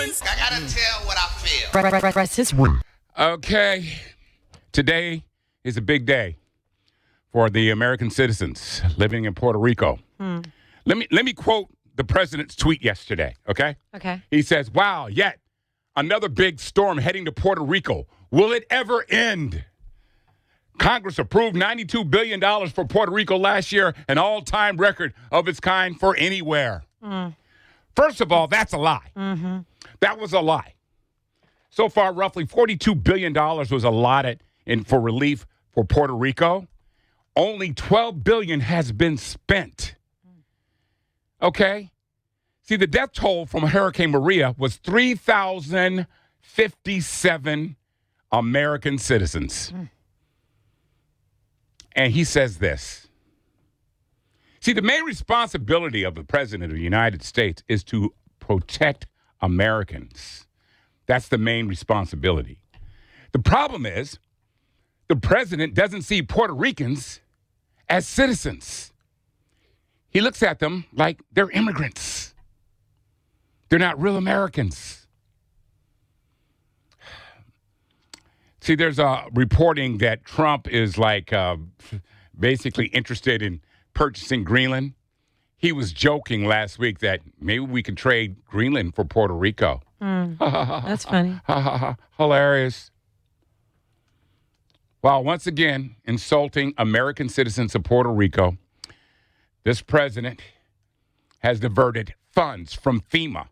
feelings. I gotta tell what I feel. Russ Rant. Okay. Today is a big day for the American citizens living in Puerto Rico. Let me quote the president's tweet yesterday, okay? Okay. He says, "Wow, yet another big storm heading to Puerto Rico. Will it ever end?" Congress approved $92 billion for Puerto Rico last year, an all-time record of its kind for anywhere. First of all, that's a lie. That was a lie. So far, roughly $42 billion was allotted for relief for Puerto Rico. Only $12 billion has been spent. Okay? See, the death toll from Hurricane Maria was 3,057 American citizens. And he says this. See, the main responsibility of the President of the United States is to protect Americans. That's the main responsibility. The problem is the president doesn't see Puerto Ricans as citizens. He looks at them like they're immigrants. They're not real Americans. See, there's a reporting that Trump is basically interested in purchasing Greenland. He was joking last week that maybe we could trade Greenland for Puerto Rico. That's funny. Hilarious. While once again insulting American citizens of Puerto Rico, this president has diverted funds from FEMA.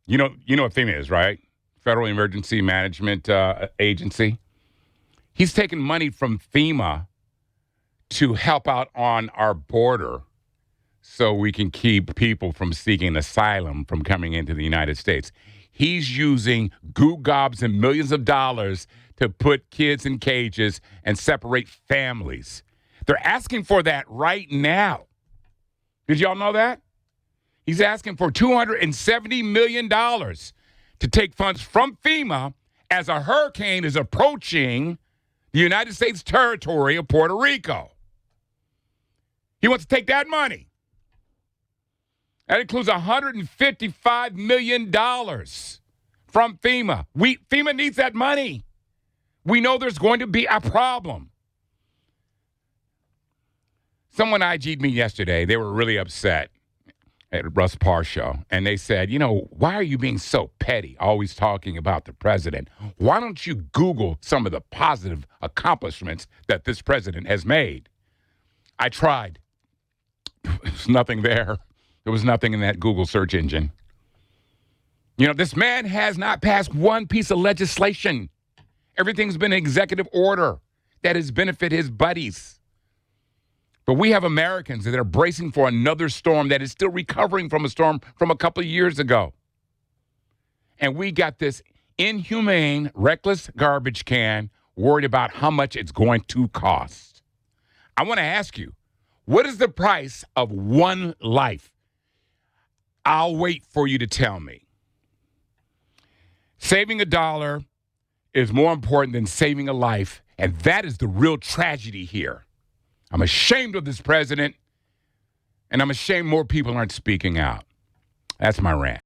You know what FEMA is, right? Federal Emergency Management Agency. He's taken money from FEMA to help out on our border so we can keep people from seeking asylum from coming into the United States. He's using goo gobs and millions of dollars to put kids in cages and separate families. They're asking for that right now. Did y'all know that? He's asking for $270 million to take funds from FEMA as a hurricane is approaching the United States territory of Puerto Rico. He wants to take that money. That includes $155 million from FEMA. FEMA needs that money. We know there's going to be a problem. Someone IG'd me yesterday. They were really upset at Russ Parr show. And they said, why are you being so petty, always talking about the president? Why don't you Google some of the positive accomplishments that this president has made? I tried. There's nothing there. There was nothing in that Google search engine. This man has not passed one piece of legislation. Everything's been an executive order that has benefited his buddies. But we have Americans that are bracing for another storm that is still recovering from a storm from a couple of years ago. And we got this inhumane, reckless garbage can worried about how much it's going to cost. I want to ask you, what is the price of one life? I'll wait for you to tell me. Saving $1 is more important than saving a life, and that is the real tragedy here. I'm ashamed of this president, and I'm ashamed more people aren't speaking out. That's my rant.